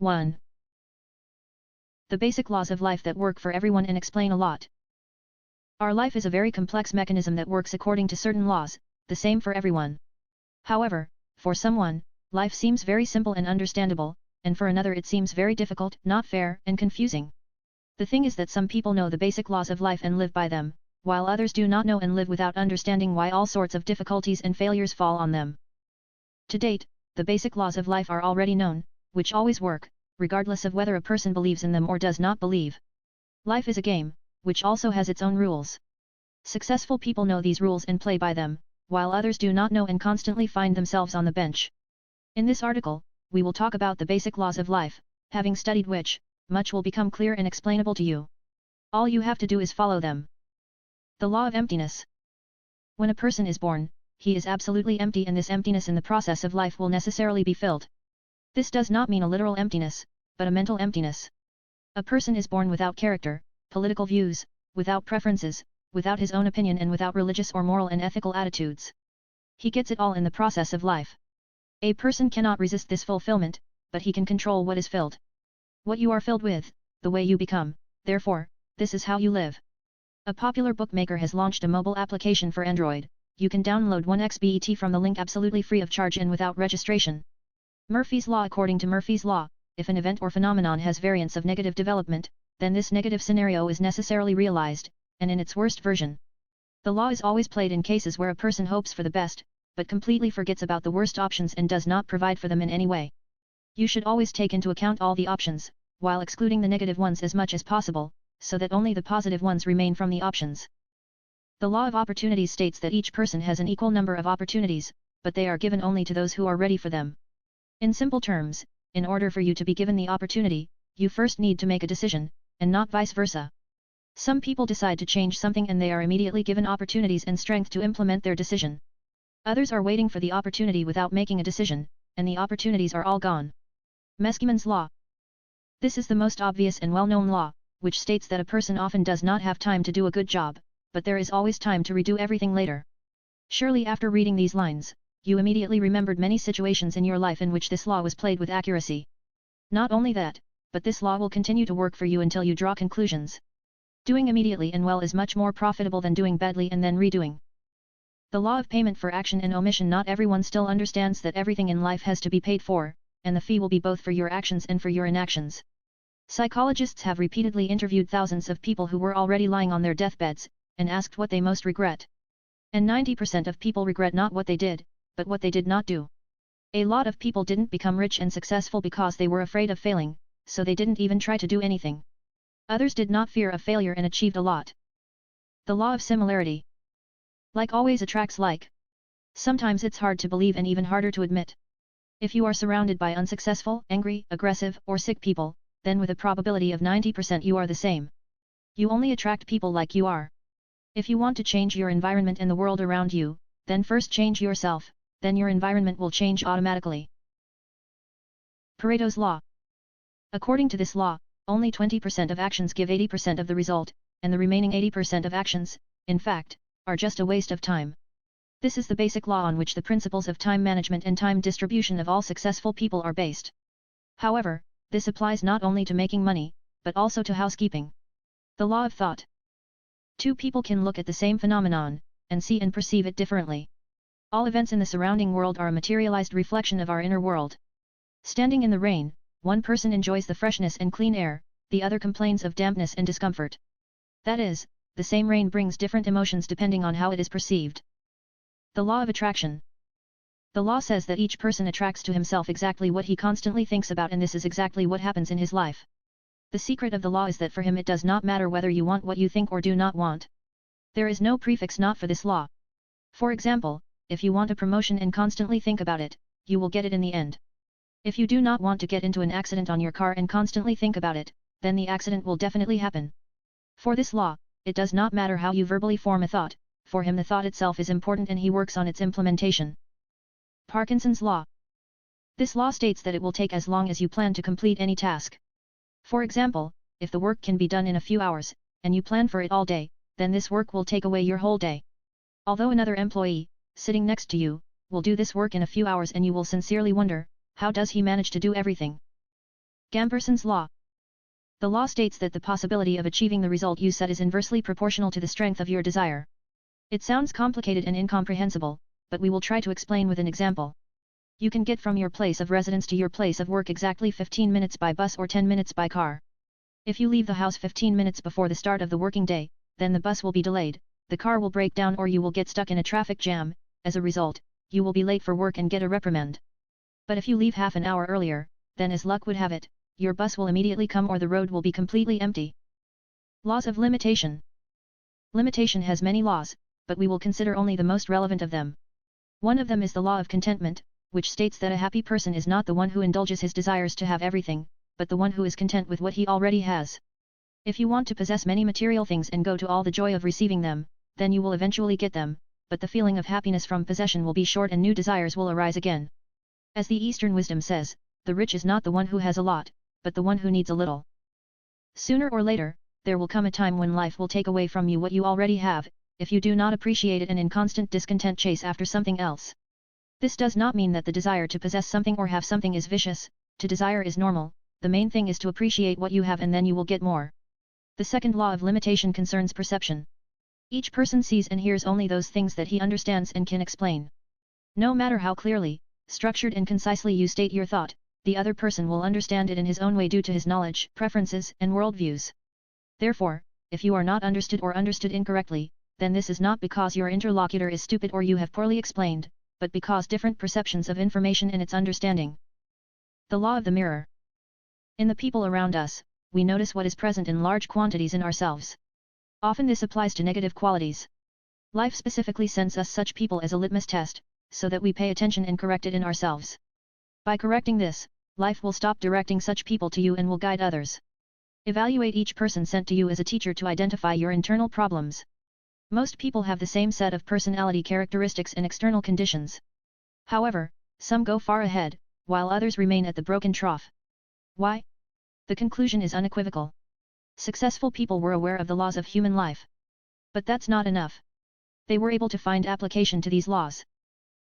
1. The basic laws of life that work for everyone and explain a lot. Our life is a very complex mechanism that works according to certain laws, the same for everyone. However, for someone, life seems very simple and understandable, and for another it seems very difficult, not fair, and confusing. The thing is that some people know the basic laws of life and live by them, while others do not know and live without understanding why all sorts of difficulties and failures fall on them. To date, the basic laws of life are already known, which always work, regardless of whether a person believes in them or does not believe. Life is a game, which also has its own rules. Successful people know these rules and play by them, while others do not know and constantly find themselves on the bench. In this article, we will talk about the basic laws of life, having studied which, much will become clear and explainable to you. All you have to do is follow them. The law of emptiness. When a person is born, he is absolutely empty, and this emptiness in the process of life will necessarily be filled. This does not mean a literal emptiness, but a mental emptiness. A person is born without character, political views, without preferences, without his own opinion, and without religious or moral and ethical attitudes. He gets it all in the process of life. A person cannot resist this fulfillment, but he can control what is filled. What you are filled with, the way you become, therefore, this is how you live. A popular bookmaker has launched a mobile application for Android. You can download 1xBET from the link absolutely free of charge and without registration. Murphy's Law. According to Murphy's Law, if an event or phenomenon has variants of negative development, then this negative scenario is necessarily realized, and in its worst version. The law is always played in cases where a person hopes for the best, but completely forgets about the worst options and does not provide for them in any way. You should always take into account all the options, while excluding the negative ones as much as possible, so that only the positive ones remain from the options. The law of opportunities states that each person has an equal number of opportunities, but they are given only to those who are ready for them. In simple terms, in order for you to be given the opportunity, you first need to make a decision, and not vice versa. Some people decide to change something and they are immediately given opportunities and strength to implement their decision. Others are waiting for the opportunity without making a decision, and the opportunities are all gone. Meskimen's Law. This is the most obvious and well-known law, which states that a person often does not have time to do a good job, but there is always time to redo everything later. Surely after reading these lines, you immediately remembered many situations in your life in which this law was played with accuracy. Not only that, but this law will continue to work for you until you draw conclusions. Doing immediately and well is much more profitable than doing badly and then redoing. The law of payment for action and omission. Not everyone still understands that everything in life has to be paid for, and the fee will be both for your actions and for your inactions. Psychologists have repeatedly interviewed thousands of people who were already lying on their deathbeds, and asked what they most regret. And 90% of people regret not what they did, but what they did not do. A lot of people didn't become rich and successful because they were afraid of failing, so they didn't even try to do anything. Others did not fear of failure and achieved a lot. The law of similarity. Like always attracts like. Sometimes it's hard to believe and even harder to admit. If you are surrounded by unsuccessful, angry, aggressive, or sick people, then with a probability of 90% you are the same. You only attract people like you are. If you want to change your environment and the world around you, then first change yourself, then your environment will change automatically. Pareto's Law. According to this law, only 20% of actions give 80% of the result, and the remaining 80% of actions, in fact, are just a waste of time. This is the basic law on which the principles of time management and time distribution of all successful people are based. However, this applies not only to making money, but also to housekeeping. The law of thought. Two people can look at the same phenomenon, and see and perceive it differently. All events in the surrounding world are a materialized reflection of our inner world. Standing in the rain, one person enjoys the freshness and clean air, the other complains of dampness and discomfort. That is, the same rain brings different emotions depending on how it is perceived. The law of attraction. The law says that each person attracts to himself exactly what he constantly thinks about, and this is exactly what happens in his life. The secret of the law is that for him it does not matter whether you want what you think or do not want. There is no prefix not for this law. For example, if you want a promotion and constantly think about it, you will get it in the end. If you do not want to get into an accident on your car and constantly think about it, then the accident will definitely happen. For this law, it does not matter how you verbally form a thought, for him the thought itself is important and he works on its implementation. Parkinson's Law. This law states that it will take as long as you plan to complete any task. For example, if the work can be done in a few hours, and you plan for it all day, then this work will take away your whole day. Although another employee, sitting next to you, will do this work in a few hours and you will sincerely wonder, how does he manage to do everything? Gamperson's law. The law states that the possibility of achieving the result you set is inversely proportional to the strength of your desire. It sounds complicated and incomprehensible, but we will try to explain with an example. You can get from your place of residence to your place of work exactly 15 minutes by bus or 10 minutes by car. If you leave the house 15 minutes before the start of the working day, then the bus will be delayed, the car will break down or you will get stuck in a traffic jam. As a result, you will be late for work and get a reprimand. But if you leave half an hour earlier, then as luck would have it, your bus will immediately come or the road will be completely empty. Laws of limitation. Limitation has many laws, but we will consider only the most relevant of them. One of them is the law of contentment, which states that a happy person is not the one who indulges his desires to have everything, but the one who is content with what he already has. If you want to possess many material things and go to all the joy of receiving them, then you will eventually get them, but the feeling of happiness from possession will be short and new desires will arise again. As the Eastern wisdom says, the rich is not the one who has a lot, but the one who needs a little. Sooner or later, there will come a time when life will take away from you what you already have, if you do not appreciate it and in constant discontent chase after something else. This does not mean that the desire to possess something or have something is vicious, to desire is normal, the main thing is to appreciate what you have and then you will get more. The second law of limitation concerns perception. Each person sees and hears only those things that he understands and can explain. No matter how clearly, structured and concisely you state your thought, the other person will understand it in his own way due to his knowledge, preferences, and worldviews. Therefore, if you are not understood or understood incorrectly, then this is not because your interlocutor is stupid or you have poorly explained, but because different perceptions of information and its understanding. The law of the mirror. In the people around us, we notice what is present in large quantities in ourselves. Often this applies to negative qualities. Life specifically sends us such people as a litmus test, so that we pay attention and correct it in ourselves. By correcting this, life will stop directing such people to you and will guide others. Evaluate each person sent to you as a teacher to identify your internal problems. Most people have the same set of personality characteristics and external conditions. However, some go far ahead, while others remain at the broken trough. Why? The conclusion is unequivocal. Successful people were aware of the laws of human life. But that's not enough. They were able to find application to these laws.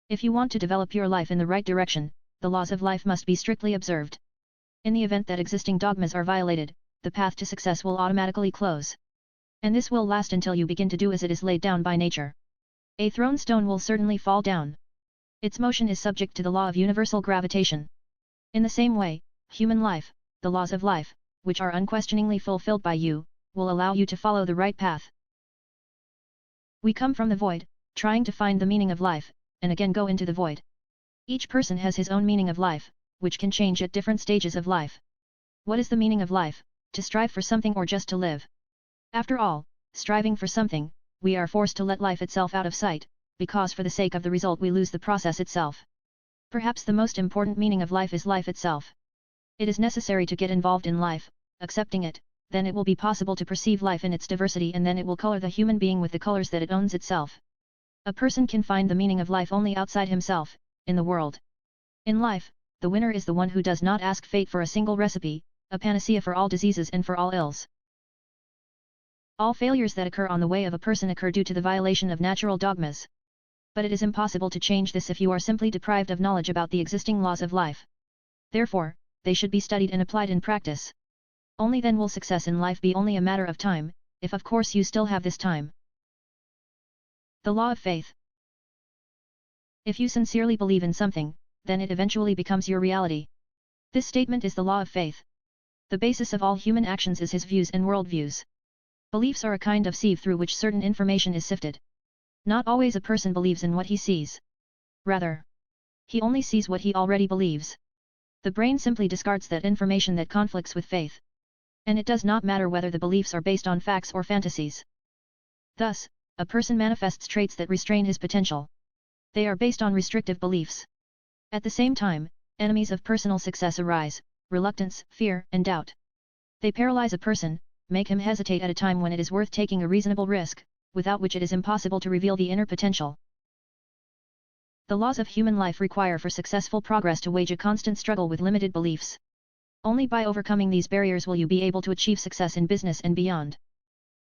If you want to develop your life in the right direction, the laws of life must be strictly observed. In the event that existing dogmas are violated, the path to success will automatically close. And this will last until you begin to do as it is laid down by nature. A thrown stone will certainly fall down. Its motion is subject to the law of universal gravitation. In the same way, human life, the laws of life, which are unquestioningly fulfilled by you, will allow you to follow the right path. We come from the void, trying to find the meaning of life, and again go into the void. Each person has his own meaning of life, which can change at different stages of life. What is the meaning of life? To strive for something or just to live? After all, striving for something, we are forced to let life itself out of sight, because for the sake of the result we lose the process itself. Perhaps the most important meaning of life is life itself. It is necessary to get involved in life, accepting it, then it will be possible to perceive life in its diversity and then it will color the human being with the colors that it owns itself. A person can find the meaning of life only outside himself, in the world. In life, the winner is the one who does not ask fate for a single recipe, a panacea for all diseases and for all ills. All failures that occur on the way of a person occur due to the violation of natural dogmas. But it is impossible to change this if you are simply deprived of knowledge about the existing laws of life. Therefore, they should be studied and applied in practice. Only then will success in life be only a matter of time, if of course you still have this time. The law of faith. If you sincerely believe in something, then it eventually becomes your reality. This statement is the law of faith. The basis of all human actions is his views and worldviews. Beliefs are a kind of sieve through which certain information is sifted. Not always a person believes in what he sees. Rather, he only sees what he already believes. The brain simply discards that information that conflicts with faith. And it does not matter whether the beliefs are based on facts or fantasies. Thus, a person manifests traits that restrain his potential. They are based on restrictive beliefs. At the same time, enemies of personal success arise: reluctance, fear, and doubt. They paralyze a person, make him hesitate at a time when it is worth taking a reasonable risk, without which it is impossible to reveal the inner potential. The laws of human life require for successful progress to wage a constant struggle with limited beliefs. Only by overcoming these barriers will you be able to achieve success in business and beyond.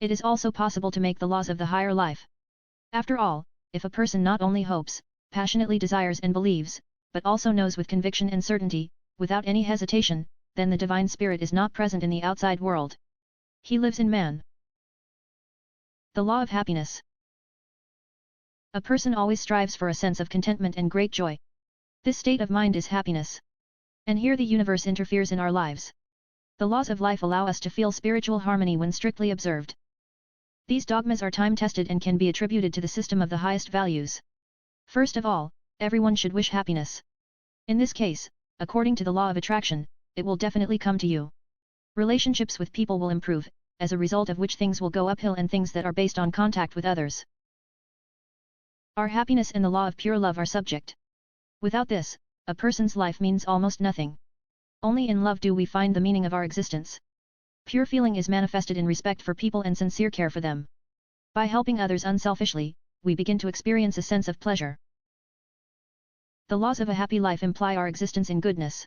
It is also possible to make the laws of the higher life. After all, if a person not only hopes, passionately desires and believes, but also knows with conviction and certainty, without any hesitation, then the divine spirit is not present in the outside world. He lives in man. The law of happiness. A person always strives for a sense of contentment and great joy. This state of mind is happiness. And here the universe interferes in our lives. The laws of life allow us to feel spiritual harmony when strictly observed. These dogmas are time-tested and can be attributed to the system of the highest values. First of all, everyone should wish happiness. In this case, according to the law of attraction, it will definitely come to you. Relationships with people will improve, as a result of which things will go uphill and things that are based on contact with others. Our happiness and the law of pure love are subject. Without this, a person's life means almost nothing. Only in love do we find the meaning of our existence. Pure feeling is manifested in respect for people and sincere care for them. By helping others unselfishly, we begin to experience a sense of pleasure. The laws of a happy life imply our existence in goodness.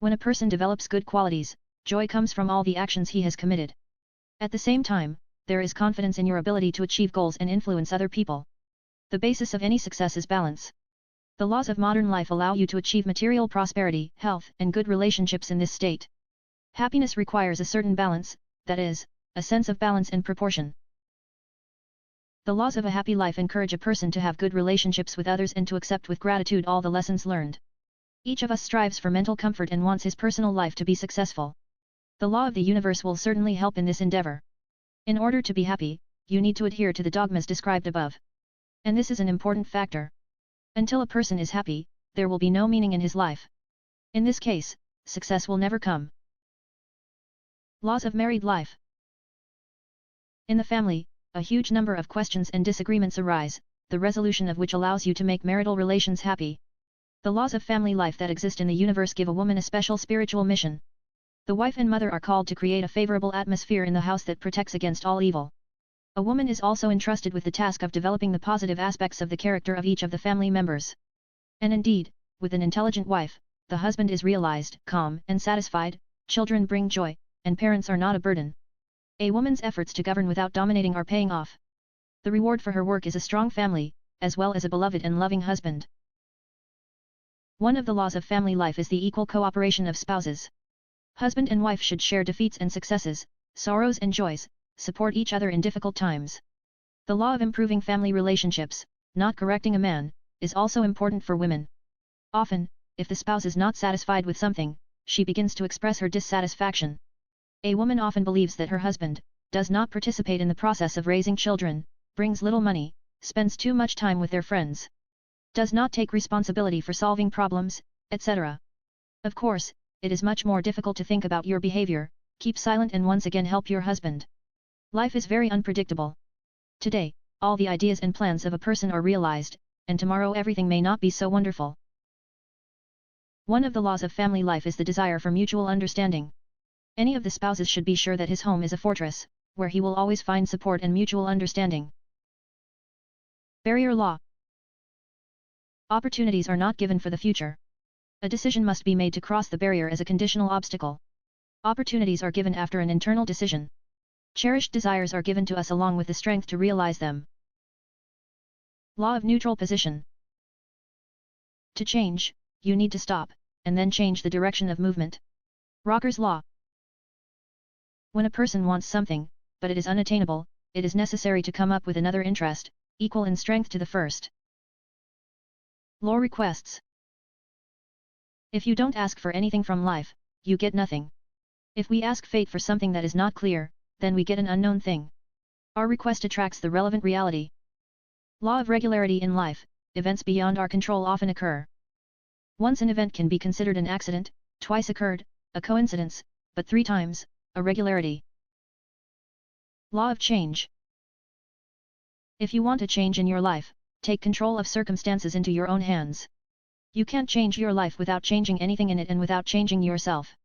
When a person develops good qualities, joy comes from all the actions he has committed. At the same time, there is confidence in your ability to achieve goals and influence other people. The basis of any success is balance. The laws of modern life allow you to achieve material prosperity, health, and good relationships in this state. Happiness requires a certain balance, that is, a sense of balance and proportion. The laws of a happy life encourage a person to have good relationships with others and to accept with gratitude all the lessons learned. Each of us strives for mental comfort and wants his personal life to be successful. The law of the universe will certainly help in this endeavor. In order to be happy, you need to adhere to the dogmas described above. And this is an important factor. Until a person is happy, there will be no meaning in his life. In this case, success will never come. Laws of married life. In the family, a huge number of questions and disagreements arise, the resolution of which allows you to make marital relations happy. The laws of family life that exist in the universe give a woman a special spiritual mission. The wife and mother are called to create a favorable atmosphere in the house that protects against all evil. A woman is also entrusted with the task of developing the positive aspects of the character of each of the family members. And indeed, with an intelligent wife, the husband is realized, calm and satisfied, children bring joy, and parents are not a burden. A woman's efforts to govern without dominating are paying off. The reward for her work is a strong family, as well as a beloved and loving husband. One of the laws of family life is the equal cooperation of spouses. Husband and wife should share defeats and successes, sorrows and joys, support each other in difficult times. The law of improving family relationships, not correcting a man, is also important for women. Often, if the spouse is not satisfied with something, she begins to express her dissatisfaction. A woman often believes that her husband does not participate in the process of raising children, brings little money, spends too much time with their friends, does not take responsibility for solving problems, etc. Of course, it is much more difficult to think about your behavior, keep silent and once again help your husband. Life is very unpredictable. Today, all the ideas and plans of a person are realized, and tomorrow everything may not be so wonderful. One of the laws of family life is the desire for mutual understanding. Any of the spouses should be sure that his home is a fortress, where he will always find support and mutual understanding. Barrier law. Opportunities are not given for the future. A decision must be made to cross the barrier as a conditional obstacle. Opportunities are given after an internal decision. Cherished desires are given to us along with the strength to realize them. Law of neutral position. To change, you need to stop, and then change the direction of movement. Rocker's law. When a person wants something, but it is unattainable, it is necessary to come up with another interest, equal in strength to the first. Law requests. If you don't ask for anything from life, you get nothing. If we ask fate for something that is not clear, then we get an unknown thing. Our request attracts the relevant reality. Law of regularity in life, events beyond our control often occur. Once an event can be considered an accident, twice occurred, a coincidence, but 3 times, a regularity. Law of change. If you want a change in your life, take control of circumstances into your own hands. You can't change your life without changing anything in it and without changing yourself.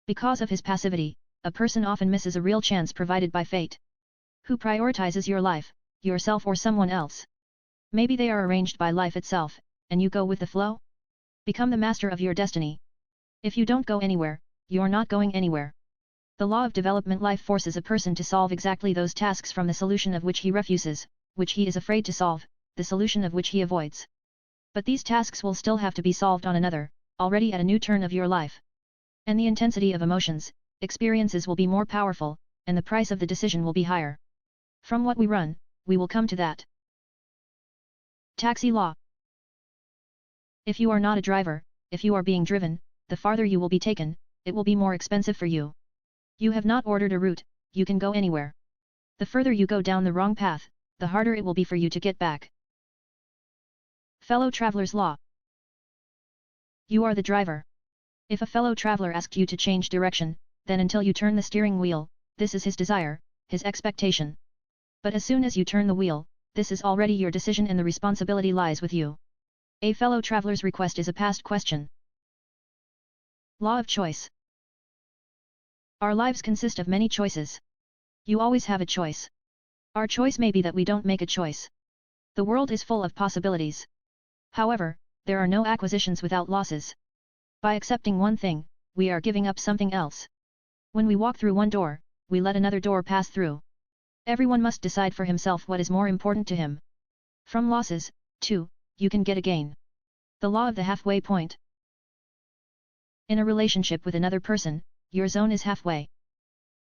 Because of his passivity, a person often misses a real chance provided by fate. Who prioritizes your life, yourself or someone else? Maybe they are arranged by life itself, and you go with the flow? Become the master of your destiny. If you don't go anywhere, you're not going anywhere. The law of development life forces a person to solve exactly those tasks from the solution of which he refuses, which he is afraid to solve, the solution of which he avoids. But these tasks will still have to be solved on another, already at a new turn of your life. And the intensity of emotions, experiences will be more powerful, and the price of the decision will be higher. From what we run, we will come to that. Taxi law. If you are not a driver, if you are being driven, the farther you will be taken, it will be more expensive for you. You have not ordered a route, you can go anywhere. The further you go down the wrong path, the harder it will be for you to get back. Fellow traveler's law. You are the driver. If a fellow traveler asked you to change direction, then until you turn the steering wheel, this is his desire, his expectation. But as soon as you turn the wheel, this is already your decision and the responsibility lies with you. A fellow traveler's request is a past question. Law of choice. Our lives consist of many choices. You always have a choice. Our choice may be that we don't make a choice. The world is full of possibilities. However, there are no acquisitions without losses. By accepting one thing, we are giving up something else. When we walk through one door, we let another door pass through. Everyone must decide for himself what is more important to him. From losses, too, you can get a gain. The law of the halfway point. In a relationship with another person, your zone is halfway.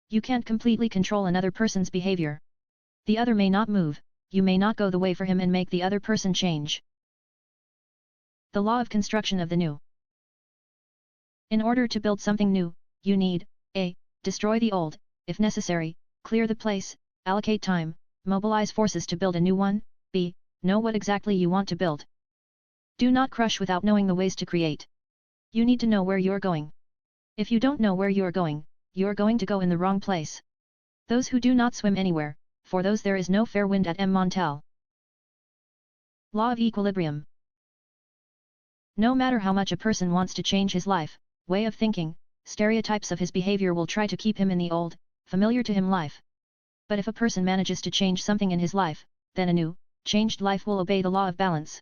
You can't completely control another person's behavior. The other may not move, you may not go the way for him and make the other person change. The law of construction of the new. In order to build something new, you need, a. Destroy the old, if necessary, clear the place, allocate time, mobilize forces to build a new one, b. Know what exactly you want to build. Do not crush without knowing the ways to create. You need to know where you're going. If you don't know where you're going to go in the wrong place. Those who do not swim anywhere, for those there is no fair wind at M. Montel. Law of equilibrium. No matter how much a person wants to change his life, way of thinking, stereotypes of his behavior will try to keep him in the old, familiar to him life. But if a person manages to change something in his life, then a new, changed life will obey the law of balance.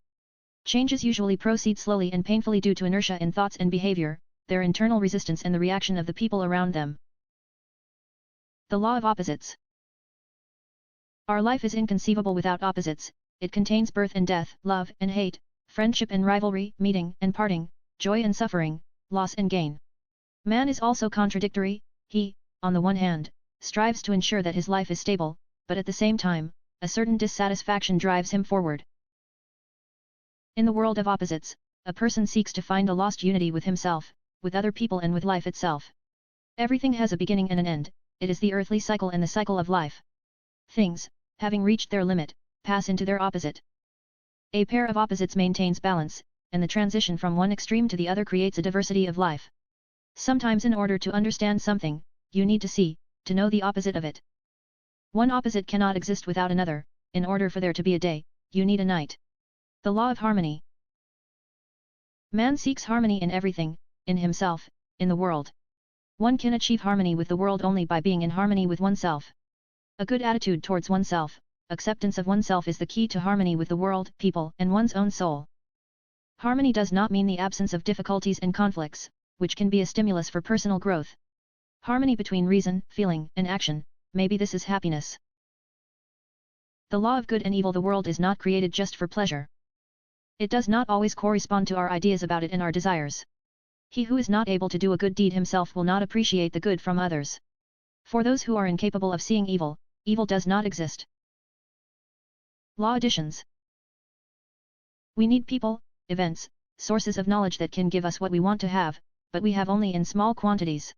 Changes usually proceed slowly and painfully due to inertia in thoughts and behavior, their internal resistance and the reaction of the people around them. The law of opposites. Our life is inconceivable without opposites, it contains birth and death, love and hate, friendship and rivalry, meeting and parting, joy and suffering, loss and gain. Man is also contradictory, he, on the one hand, strives to ensure that his life is stable, but at the same time, a certain dissatisfaction drives him forward. In the world of opposites, a person seeks to find a lost unity with himself, with other people and with life itself. Everything has a beginning and an end, it is the earthly cycle and the cycle of life. Things, having reached their limit, pass into their opposite. A pair of opposites maintains balance, and the transition from one extreme to the other creates a diversity of life. Sometimes in order to understand something, you need to see, to know the opposite of it. One opposite cannot exist without another, in order for there to be a day, you need a night. The law of harmony. Man seeks harmony in everything, in himself, in the world. One can achieve harmony with the world only by being in harmony with oneself. A good attitude towards oneself, acceptance of oneself is the key to harmony with the world, people, and one's own soul. Harmony does not mean the absence of difficulties and conflicts, which can be a stimulus for personal growth. Harmony between reason, feeling, and action, maybe this is happiness. The law of good and evil. The world is not created just for pleasure. It does not always correspond to our ideas about it and our desires. He who is not able to do a good deed himself will not appreciate the good from others. For those who are incapable of seeing evil, evil does not exist. Law additions. We need people, events, sources of knowledge that can give us what we want to have, but we have only in small quantities.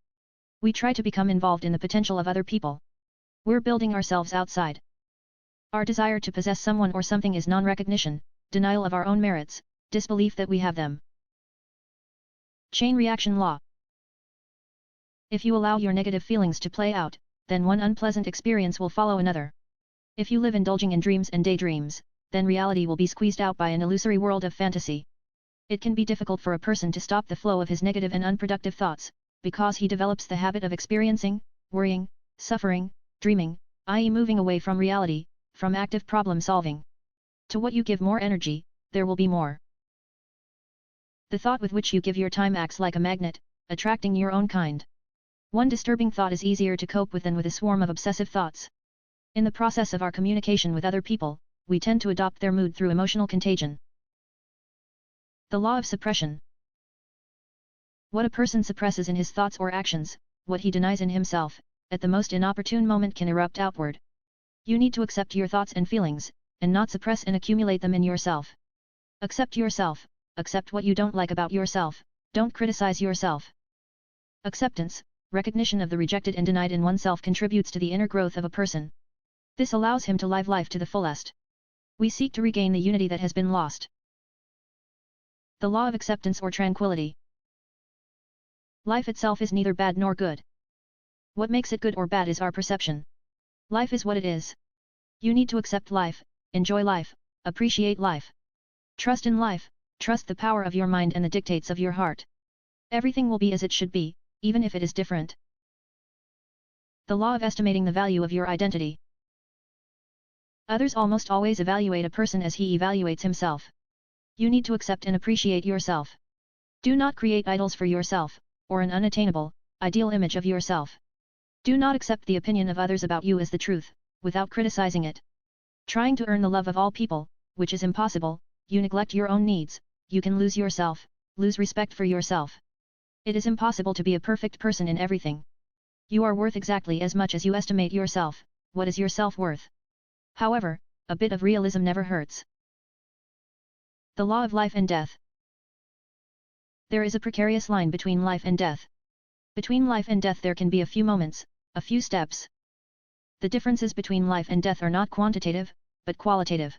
We try to become involved in the potential of other people. We're building ourselves outside. Our desire to possess someone or something is non-recognition, denial of our own merits, disbelief that we have them. Chain reaction law. If you allow your negative feelings to play out, then one unpleasant experience will follow another. If you live indulging in dreams and daydreams, then reality will be squeezed out by an illusory world of fantasy. It can be difficult for a person to stop the flow of his negative and unproductive thoughts, because he develops the habit of experiencing, worrying, suffering, dreaming, i.e. moving away from reality, from active problem solving. To what you give more energy, there will be more. The thought with which you give your time acts like a magnet, attracting your own kind. One disturbing thought is easier to cope with than with a swarm of obsessive thoughts. In the process of our communication with other people, we tend to adopt their mood through emotional contagion. The law of suppression. What a person suppresses in his thoughts or actions, what he denies in himself, at the most inopportune moment can erupt outward. You need to accept your thoughts and feelings, and not suppress and accumulate them in yourself. Accept yourself, accept what you don't like about yourself, don't criticize yourself. Acceptance, recognition of the rejected and denied in oneself contributes to the inner growth of a person. This allows him to live life to the fullest. We seek to regain the unity that has been lost. The law of acceptance or tranquility. Life itself is neither bad nor good. What makes it good or bad is our perception. Life is what it is. You need to accept life, enjoy life, appreciate life. Trust in life, trust the power of your mind and the dictates of your heart. Everything will be as it should be, even if it is different. The law of estimating the value of your identity. Others almost always evaluate a person as he evaluates himself. You need to accept and appreciate yourself. Do not create idols for yourself, or an unattainable, ideal image of yourself. Do not accept the opinion of others about you as the truth, without criticizing it. Trying to earn the love of all people, which is impossible, you neglect your own needs, you can lose yourself, lose respect for yourself. It is impossible to be a perfect person in everything. You are worth exactly as much as you estimate yourself. What is your self-worth? However, a bit of realism never hurts. The law of life and death. There is a precarious line between life and death. Between life and death there can be a few moments, a few steps. The differences between life and death are not quantitative, but qualitative.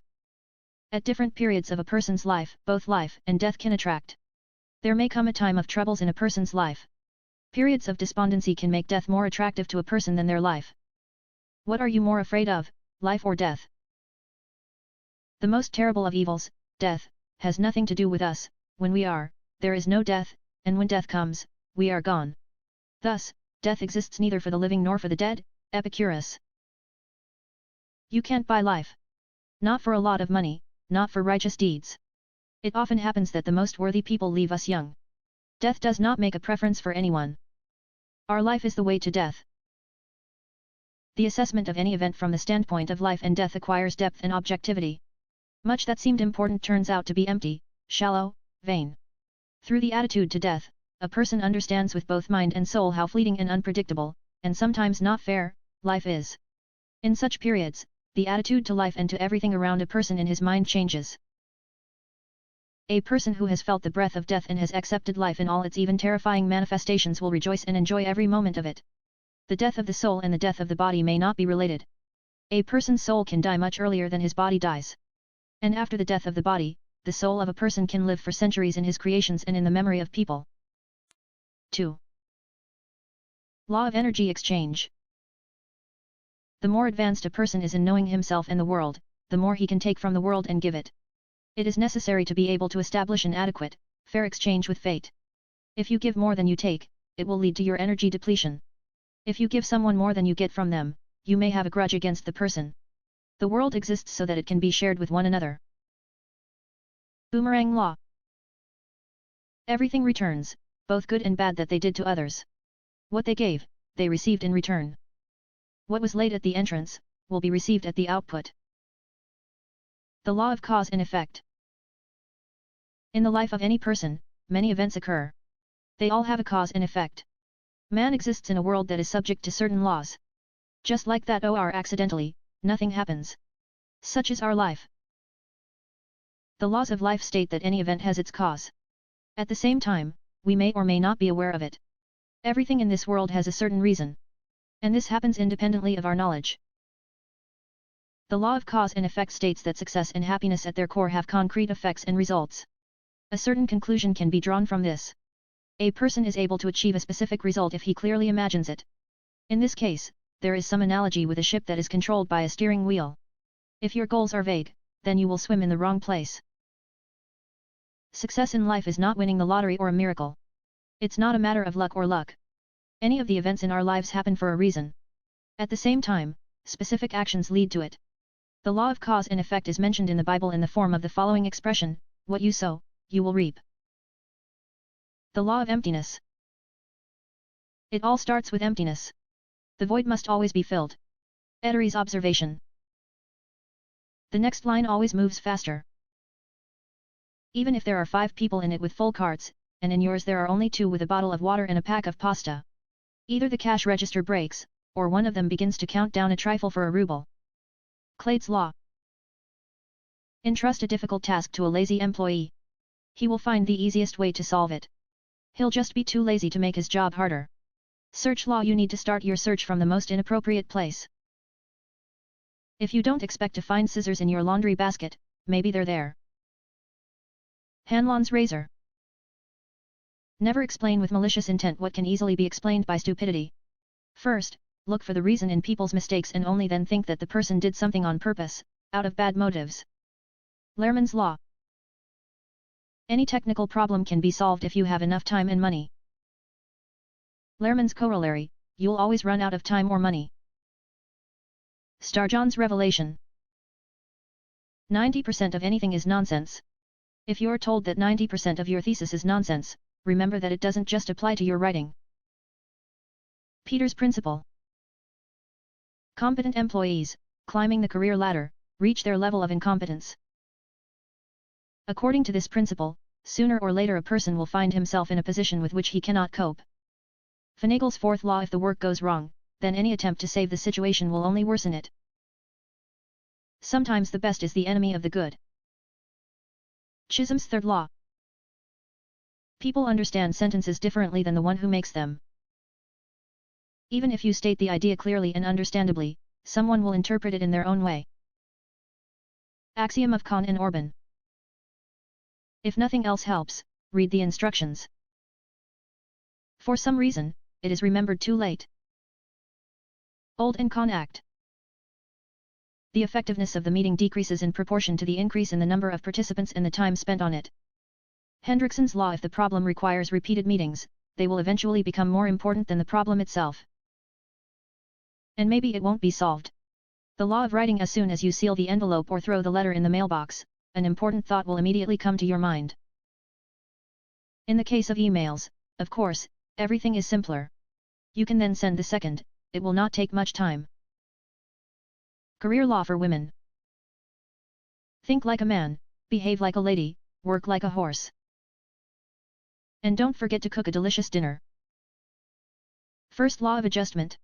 At different periods of a person's life, both life and death can attract. There may come a time of troubles in a person's life. Periods of despondency can make death more attractive to a person than their life. What are you more afraid of, life or death? The most terrible of evils, death, has nothing to do with us. When we are, there is no death, and when death comes, we are gone. Thus, death exists neither for the living nor for the dead, Epicurus. You can't buy life. Not for a lot of money, not for righteous deeds. It often happens that the most worthy people leave us young. Death does not make a preference for anyone. Our life is the way to death. The assessment of any event from the standpoint of life and death acquires depth and objectivity. Much that seemed important turns out to be empty, shallow, vain. Through the attitude to death, a person understands with both mind and soul how fleeting and unpredictable, and sometimes not fair, life is. In such periods, the attitude to life and to everything around a person in his mind changes. A person who has felt the breath of death and has accepted life in all its even terrifying manifestations will rejoice and enjoy every moment of it. The death of the soul and the death of the body may not be related. A person's soul can die much earlier than his body dies. And after the death of the body, the soul of a person can live for centuries in his creations and in the memory of people. 2. Law of energy exchange. The more advanced a person is in knowing himself and the world, the more he can take from the world and give it. It is necessary to be able to establish an adequate, fair exchange with fate. If you give more than you take, it will lead to your energy depletion. If you give someone more than you get from them, you may have a grudge against the person. The world exists so that it can be shared with one another. Boomerang law. Everything returns, both good and bad that they did to others. What they gave, they received in return. What was laid at the entrance, will be received at the output. The law of cause and effect. In the life of any person, many events occur. They all have a cause and effect. Man exists in a world that is subject to certain laws. Just like that or accidentally, nothing happens. Such is our life. The laws of life state that any event has its cause. At the same time, we may or may not be aware of it. Everything in this world has a certain reason. And this happens independently of our knowledge. The law of cause and effect states that success and happiness at their core have concrete effects and results. A certain conclusion can be drawn from this. A person is able to achieve a specific result if he clearly imagines it. In this case, there is some analogy with a ship that is controlled by a steering wheel. If your goals are vague, then you will swim in the wrong place. Success in life is not winning the lottery or a miracle. It's not a matter of luck or luck. Any of the events in our lives happen for a reason. At the same time, specific actions lead to it. The law of cause and effect is mentioned in the Bible in the form of the following expression: what you sow, you will reap. The law of emptiness. It all starts with emptiness. The void must always be filled. Etery's observation. The next line always moves faster. Even if there are 5 people in it with full carts, and in yours there are only 2 with a bottle of water and a pack of pasta. Either the cash register breaks, or one of them begins to count down a trifle for a ruble. Clade's Law. Entrust a difficult task to a lazy employee. He will find the easiest way to solve it. He'll just be too lazy to make his job harder. Search Law. You need to start your search from the most inappropriate place. If you don't expect to find scissors in your laundry basket, maybe they're there. Hanlon's razor. Never explain with malicious intent what can easily be explained by stupidity. First, look for the reason in people's mistakes and only then think that the person did something on purpose, out of bad motives. Lehrman's Law. Any technical problem can be solved if you have enough time and money. Lehrman's corollary, you'll always run out of time or money. Starjohn's revelation. 90% of anything is nonsense. If you're told that 90% of your thesis is nonsense, remember that it doesn't just apply to your writing. Peter's Principle. Competent employees, climbing the career ladder, reach their level of incompetence. According to this principle, sooner or later a person will find himself in a position with which he cannot cope. Finagle's 4th law: if the work goes wrong, then any attempt to save the situation will only worsen it. Sometimes the best is the enemy of the good. Chisholm's 3rd law. People understand sentences differently than the one who makes them. Even if you state the idea clearly and understandably, someone will interpret it in their own way. Axiom of Kahn and Orban. If nothing else helps, read the instructions. For some reason, it is remembered too late. Old and Kahn Act. The effectiveness of the meeting decreases in proportion to the increase in the number of participants and the time spent on it. Hendrickson's Law. If the problem requires repeated meetings, they will eventually become more important than the problem itself. And maybe it won't be solved. The law of writing. As soon as you seal the envelope or throw the letter in the mailbox, an important thought will immediately come to your mind. In the case of emails, of course, everything is simpler. You can then send the second, it will not take much time. Career Law for women. Think like a man, behave like a lady, work like a horse. And don't forget to cook a delicious dinner. First Law of Adjustment.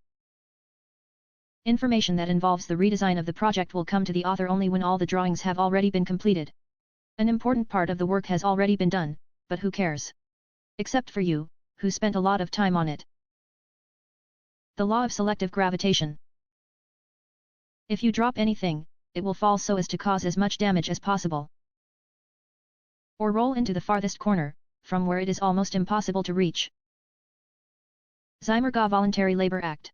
Information that involves the redesign of the project will come to the author only when all the drawings have already been completed. An important part of the work has already been done, but who cares? Except for you, who spent a lot of time on it. The Law of Selective Gravitation. If you drop anything, it will fall so as to cause as much damage as possible. Or roll into the farthest corner, from where it is almost impossible to reach. Zimmergauw Voluntary Labor Act.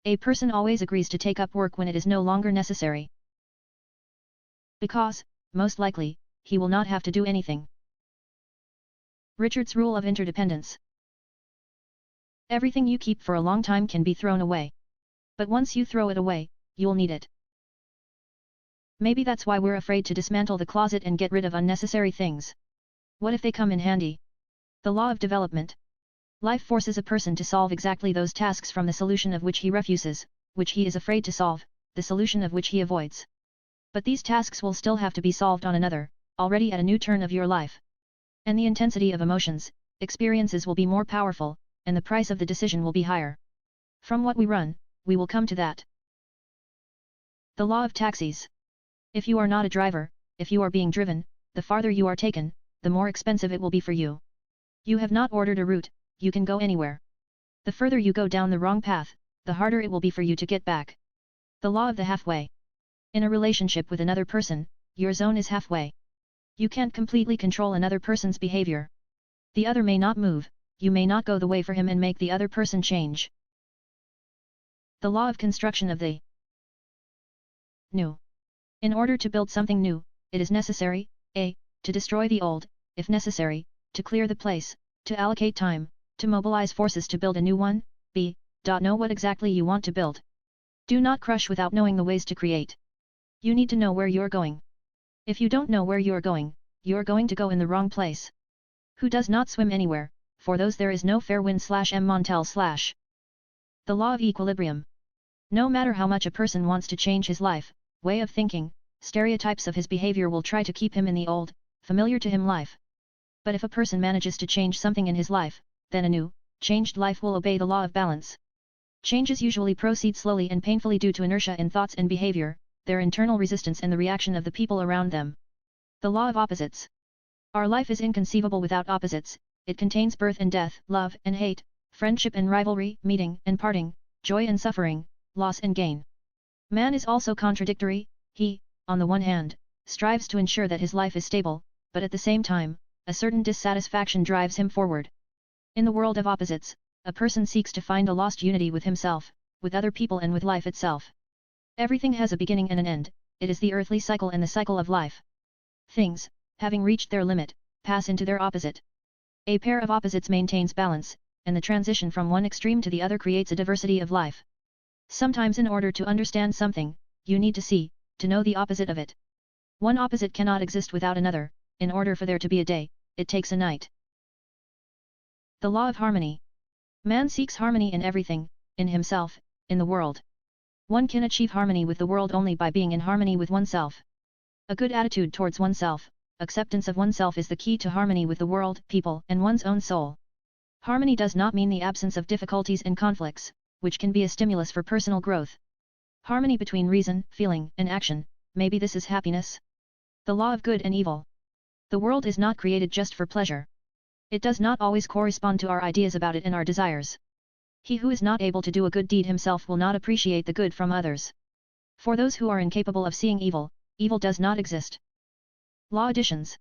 A person always agrees to take up work when it is no longer necessary. Because, most likely, he will not have to do anything. Richard's Rule of Interdependence. Everything you keep for a long time can be thrown away. But once you throw it away, you'll need it. Maybe that's why we're afraid to dismantle the closet and get rid of unnecessary things. What if they come in handy? The Law of Development. Life forces a person to solve exactly those tasks from the solution of which he refuses, which he is afraid to solve, the solution of which he avoids. But these tasks will still have to be solved on another, already at a new turn of your life. And the intensity of emotions, experiences will be more powerful, and the price of the decision will be higher. From what we run, we will come to that. The Law of Taxis. If you are not a driver, if you are being driven, the farther you are taken, the more expensive it will be for you. You have not ordered a route, you can go anywhere. The further you go down the wrong path, the harder it will be for you to get back. The Law of the Halfway. In a relationship with another person, your zone is halfway. You can't completely control another person's behavior. The other may not move, you may not go the way for him and make the other person change. The Law of Construction of the New. In order to build something new, it is necessary, a. to destroy the old, if necessary, to clear the place, to allocate time, to mobilize forces to build a new one, b. know what exactly you want to build. Do not crush without knowing the ways to create. You need to know where you're going. If you don't know where you're going to go in the wrong place. Who does not swim anywhere, for those there is no fair wind / M. Montel / The Law of Equilibrium. No matter how much a person wants to change his life, way of thinking, stereotypes of his behavior will try to keep him in the old, familiar to him life. But if a person manages to change something in his life, then a new, changed life will obey the law of balance. Changes usually proceed slowly and painfully due to inertia in thoughts and behavior, their internal resistance and the reaction of the people around them. The law of opposites. Our life is inconceivable without opposites, it contains birth and death, love and hate, friendship and rivalry, meeting and parting, joy and suffering, loss and gain. Man is also contradictory, he, on the one hand, strives to ensure that his life is stable, but at the same time, a certain dissatisfaction drives him forward. In the world of opposites, a person seeks to find a lost unity with himself, with other people and with life itself. Everything has a beginning and an end, it is the earthly cycle and the cycle of life. Things, having reached their limit, pass into their opposite. A pair of opposites maintains balance, and the transition from one extreme to the other creates a diversity of life. Sometimes in order to understand something, you need to see, to know the opposite of it. One opposite cannot exist without another, in order for there to be a day, it takes a night. The law of harmony. Man seeks harmony in everything, in himself, in the world. One can achieve harmony with the world only by being in harmony with oneself. A good attitude towards oneself, acceptance of oneself is the key to harmony with the world, people, and one's own soul. Harmony does not mean the absence of difficulties and conflicts, which can be a stimulus for personal growth. Harmony between reason, feeling, and action, maybe this is happiness. The law of good and evil. The world is not created just for pleasure. It does not always correspond to our ideas about it and our desires. He who is not able to do a good deed himself will not appreciate the good from others. For those who are incapable of seeing evil, evil does not exist. Law additions.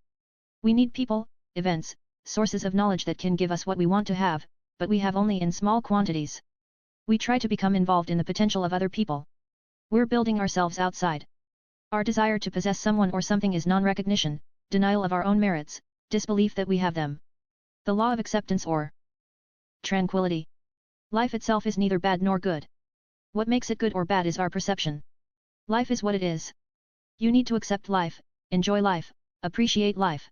We need people, events, sources of knowledge that can give us what we want to have, but we have only in small quantities. We try to become involved in the potential of other people. We're building ourselves outside. Our desire to possess someone or something is non-recognition, denial of our own merits, disbelief that we have them. The law of acceptance or tranquility. Life itself is neither bad nor good. What makes it good or bad is our perception. Life is what it is. You need to accept life, enjoy life, appreciate life.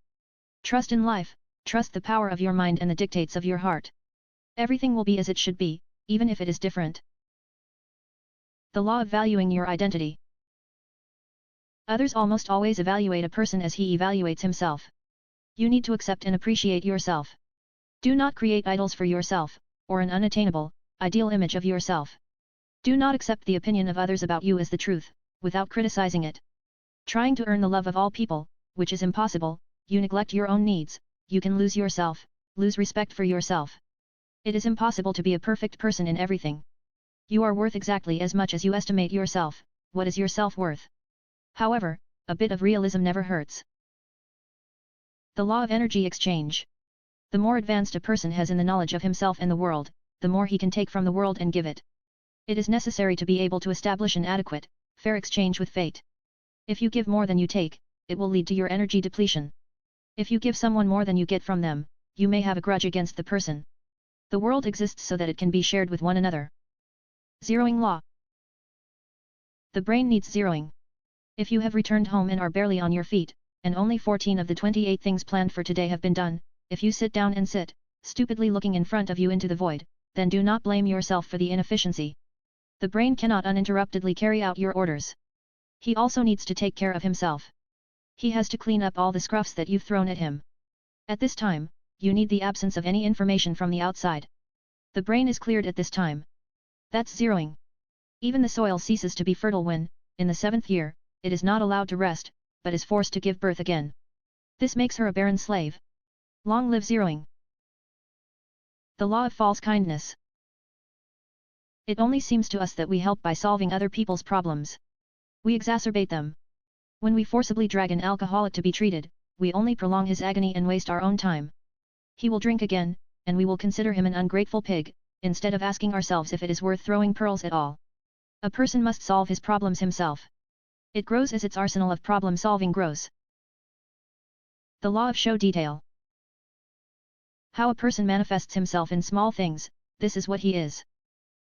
Trust in life, trust the power of your mind and the dictates of your heart. Everything will be as it should be, even if it is different. The law of valuing your identity. Others almost always evaluate a person as he evaluates himself. You need to accept and appreciate yourself. Do not create idols for yourself, or an unattainable, ideal image of yourself. Do not accept the opinion of others about you as the truth, without criticizing it. Trying to earn the love of all people, which is impossible, you neglect your own needs, you can lose yourself, lose respect for yourself. It is impossible to be a perfect person in everything. You are worth exactly as much as you estimate yourself. What is your self-worth? However, a bit of realism never hurts. The law of energy exchange. The more advanced a person has in the knowledge of himself and the world, the more he can take from the world and give it. It is necessary to be able to establish an adequate, fair exchange with fate. If you give more than you take, it will lead to your energy depletion. If you give someone more than you get from them, you may have a grudge against the person. The world exists so that it can be shared with one another. Zeroing law. The brain needs zeroing. If you have returned home and are barely on your feet, and only 14 of the 28 things planned for today have been done, if you sit down and sit, stupidly looking in front of you into the void, then do not blame yourself for the inefficiency. The brain cannot uninterruptedly carry out your orders. He also needs to take care of himself. He has to clean up all the scruffs that you've thrown at him. At this time, you need the absence of any information from the outside. The brain is cleared at this time. That's zeroing. Even the soil ceases to be fertile when, in the 7th year, it is not allowed to rest, but is forced to give birth again. This makes her a barren slave. Long live zeroing. The law of false kindness. It only seems to us that we help by solving other people's problems. We exacerbate them. When we forcibly drag an alcoholic to be treated, we only prolong his agony and waste our own time. He will drink again, and we will consider him an ungrateful pig, instead of asking ourselves if it is worth throwing pearls at all. A person must solve his problems himself. It grows as its arsenal of problem-solving grows. The law of show detail. How a person manifests himself in small things, this is what he is.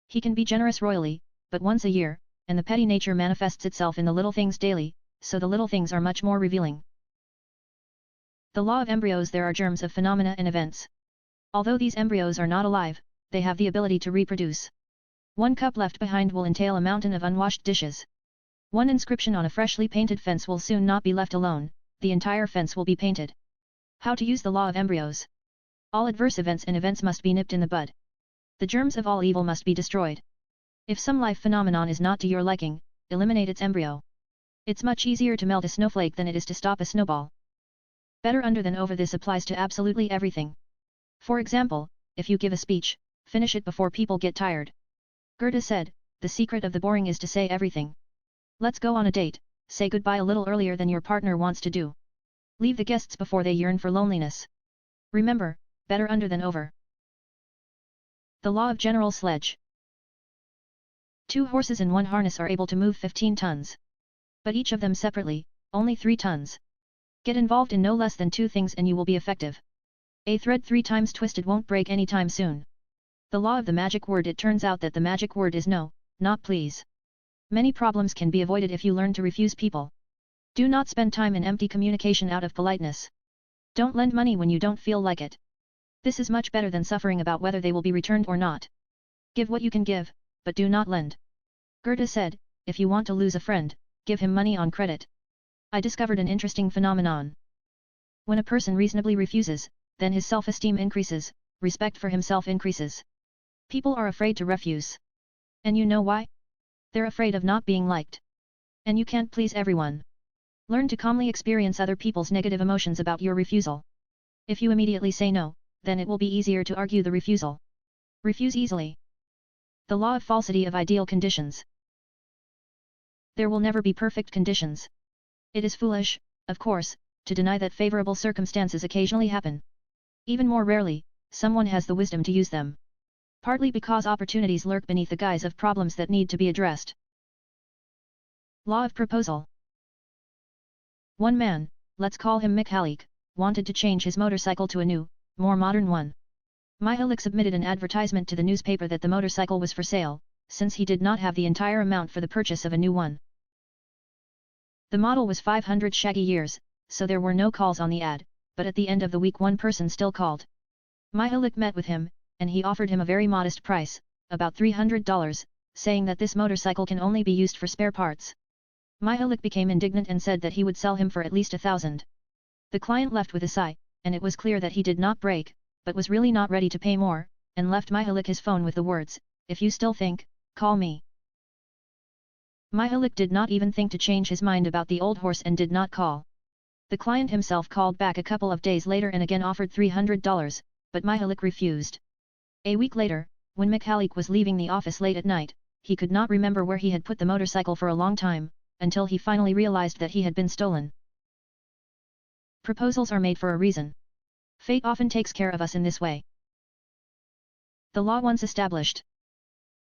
He can be generous royally, but once a year, and the petty nature manifests itself in the little things daily, so the little things are much more revealing. The law of embryos. There are germs of phenomena and events. Although these embryos are not alive, they have the ability to reproduce. One cup left behind will entail a mountain of unwashed dishes. One inscription on a freshly painted fence will soon not be left alone, the entire fence will be painted. How to use the law of embryos. All adverse events and events must be nipped in the bud. The germs of all evil must be destroyed. If some life phenomenon is not to your liking, eliminate its embryo. It's much easier to melt a snowflake than it is to stop a snowball. Better under than over. This applies to absolutely everything. For example, if you give a speech, finish it before people get tired. Goethe said, the secret of the boring is to say everything. Let's go on a date, say goodbye a little earlier than your partner wants to do. Leave the guests before they yearn for loneliness. Remember, better under than over. The law of General Sledge. 2 horses in one harness are able to move 15 tons. But each of them separately, only 3 tons. Get involved in no less than 2 things and you will be effective. A thread 3 times twisted won't break anytime soon. The law of the magic word. It turns out that the magic word is no, not please. Many problems can be avoided if you learn to refuse people. Do not spend time in empty communication out of politeness. Don't lend money when you don't feel like it. This is much better than suffering about whether they will be returned or not. Give what you can give, but do not lend. Goethe said, if you want to lose a friend, give him money on credit. I discovered an interesting phenomenon. When a person reasonably refuses, then his self-esteem increases, respect for himself increases. People are afraid to refuse. And you know why? They're afraid of not being liked. And you can't please everyone. Learn to calmly experience other people's negative emotions about your refusal. If you immediately say no, then it will be easier to argue the refusal. Refuse easily. The law of falsity of ideal conditions. There will never be perfect conditions. It is foolish, of course, to deny that favorable circumstances occasionally happen. Even more rarely, someone has the wisdom to use them. Partly because opportunities lurk beneath the guise of problems that need to be addressed. Law of proposal. One man, let's call him Michalik, wanted to change his motorcycle to a new, more modern one. Michalik submitted an advertisement to the newspaper that the motorcycle was for sale, since he did not have the entire amount for the purchase of a new one. The model was 500 shaggy years, so there were no calls on the ad, but at the end of the week one person still called. Michalik met with him, and he offered him a very modest price, about $300, saying that this motorcycle can only be used for spare parts. Michalik became indignant and said that he would sell him for at least $1,000. The client left with a sigh, and it was clear that he did not break, but was really not ready to pay more, and left Michalik his phone with the words, if you still think, call me. Michalik did not even think to change his mind about the old horse and did not call. The client himself called back a couple of days later and again offered $300, but Michalik refused. A week later, when Michalik was leaving the office late at night, he could not remember where he had put the motorcycle for a long time, until he finally realized that he had been stolen. Proposals are made for a reason. Fate often takes care of us in this way. The law once established.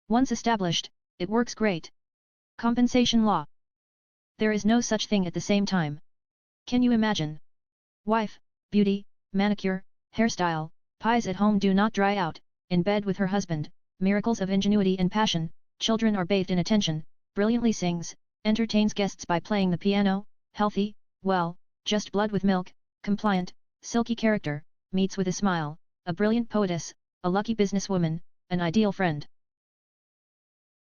Once established, it works great. Compensation law. There is no such thing at the same time. Can you imagine? Wife, beauty, manicure, hairstyle, pies at home do not dry out, in bed with her husband, miracles of ingenuity and passion, children are bathed in attention, brilliantly sings, entertains guests by playing the piano, healthy, well, just blood with milk, compliant, silky character, meets with a smile, a brilliant poetess, a lucky businesswoman, an ideal friend.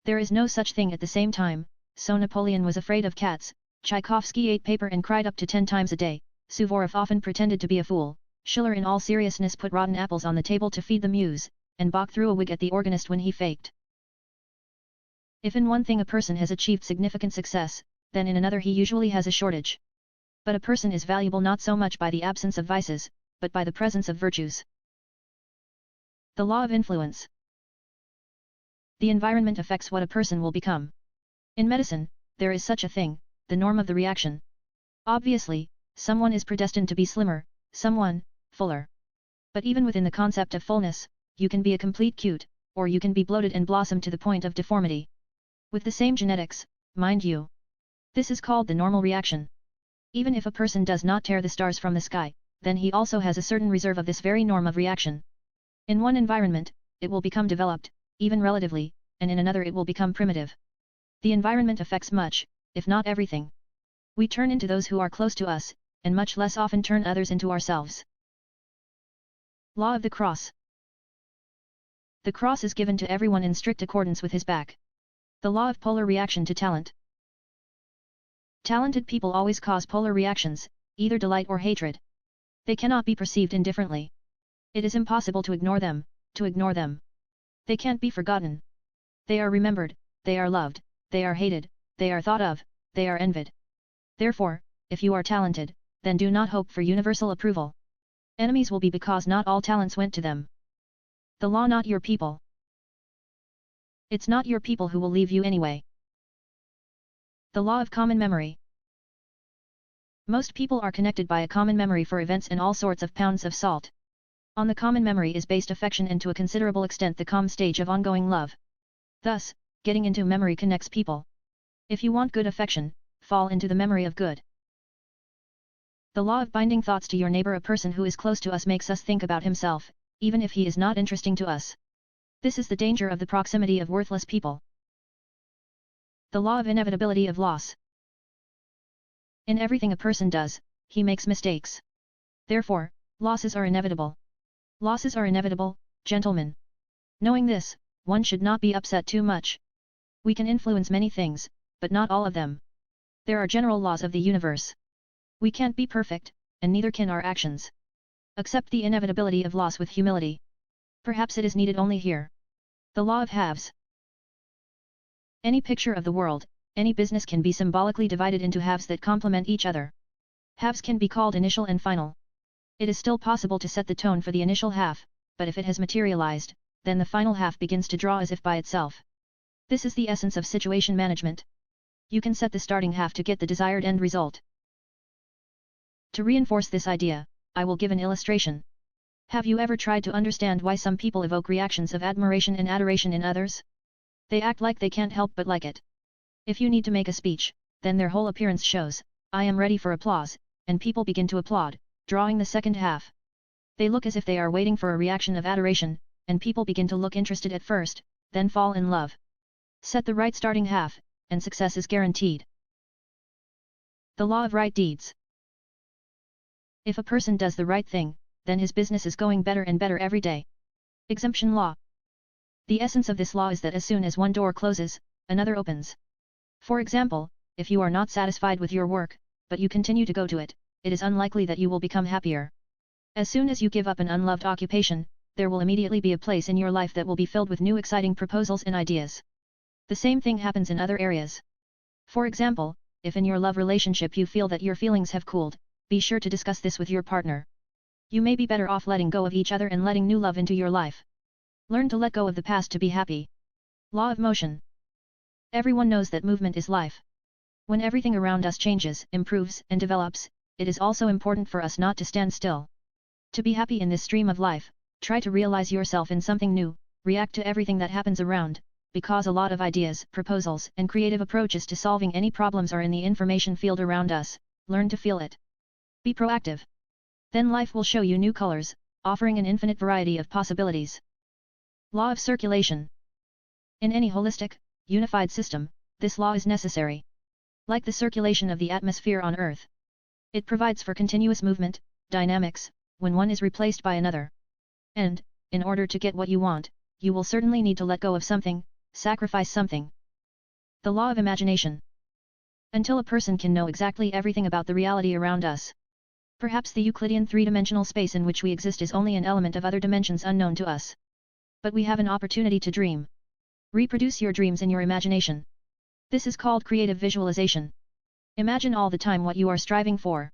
There is no such thing at the same time, so Napoleon was afraid of cats, Tchaikovsky ate paper and cried up to 10 times a day, Suvorov often pretended to be a fool, Schiller in all seriousness put rotten apples on the table to feed the muse, and Bach threw a wig at the organist when he faked. If in one thing a person has achieved significant success, then in another he usually has a shortage. But a person is valuable not so much by the absence of vices, but by the presence of virtues. The law of influence. The environment affects what a person will become. In medicine, there is such a thing, the norm of the reaction. Obviously, someone is predestined to be slimmer, someone, fuller. But even within the concept of fullness, you can be a complete cute, or you can be bloated and blossom to the point of deformity. With the same genetics, mind you. This is called the normal reaction. Even if a person does not tear the stars from the sky, then he also has a certain reserve of this very norm of reaction. In one environment, it will become developed, even relatively, and in another it will become primitive. The environment affects much, if not everything. We turn into those who are close to us, and much less often turn others into ourselves. Law of the Cross. The cross is given to everyone in strict accordance with his back. The law of polar reaction to talent. Talented people always cause polar reactions, either delight or hatred. They cannot be perceived indifferently. It is impossible to ignore them, They can't be forgotten. They are remembered, they are loved, they are hated, they are thought of, they are envied. Therefore, if you are talented, then do not hope for universal approval. Enemies will be because not all talents went to them. The law, not your people. It's not your people who will leave you anyway. The law of common memory. Most people are connected by a common memory for events and all sorts of pounds of salt. On the common memory is based affection and to a considerable extent the calm stage of ongoing love. Thus, getting into memory connects people. If you want good affection, fall into the memory of good. The law of binding thoughts to your neighbor. A person who is close to us makes us think about himself, even if he is not interesting to us. This is the danger of the proximity of worthless people. The law of inevitability of loss. In everything a person does, he makes mistakes. Therefore, losses are inevitable. Losses are inevitable, gentlemen. Knowing this, one should not be upset too much. We can influence many things, but not all of them. There are general laws of the universe. We can't be perfect, and neither can our actions. Accept the inevitability of loss with humility. Perhaps it is needed only here. The law of halves. Any picture of the world, any business can be symbolically divided into halves that complement each other. Halves can be called initial and final. It is still possible to set the tone for the initial half, but if it has materialized, then the final half begins to draw as if by itself. This is the essence of situation management. You can set the starting half to get the desired end result. To reinforce this idea, I will give an illustration. Have you ever tried to understand why some people evoke reactions of admiration and adoration in others? They act like they can't help but like it. If you need to make a speech, then their whole appearance shows, I am ready for applause, and people begin to applaud, drawing the second half. They look as if they are waiting for a reaction of adoration, and people begin to look interested at first, then fall in love. Set the right starting half, and success is guaranteed. The law of right deeds. If a person does the right thing, then his business is going better and better every day. Exemption law. The essence of this law is that as soon as one door closes, another opens. For example, if you are not satisfied with your work, but you continue to go to it, it is unlikely that you will become happier. As soon as you give up an unloved occupation, there will immediately be a place in your life that will be filled with new exciting proposals and ideas. The same thing happens in other areas. For example, if in your love relationship you feel that your feelings have cooled, be sure to discuss this with your partner. You may be better off letting go of each other and letting new love into your life. Learn to let go of the past to be happy. Law of motion. Everyone knows that movement is life. When everything around us changes, improves, and develops, it is also important for us not to stand still. To be happy in this stream of life, try to realize yourself in something new, react to everything that happens around, because a lot of ideas, proposals, and creative approaches to solving any problems are in the information field around us. Learn to feel it. Be proactive. Then life will show you new colors, offering an infinite variety of possibilities. Law of circulation. In any holistic, unified system, this law is necessary. Like the circulation of the atmosphere on Earth. It provides for continuous movement, dynamics, when one is replaced by another. And, in order to get what you want, you will certainly need to let go of something, sacrifice something. The law of imagination. Until a person can know exactly everything about the reality around us. Perhaps the Euclidean three-dimensional space in which we exist is only an element of other dimensions unknown to us. But we have an opportunity to dream. Reproduce your dreams in your imagination. This is called creative visualization. Imagine all the time what you are striving for.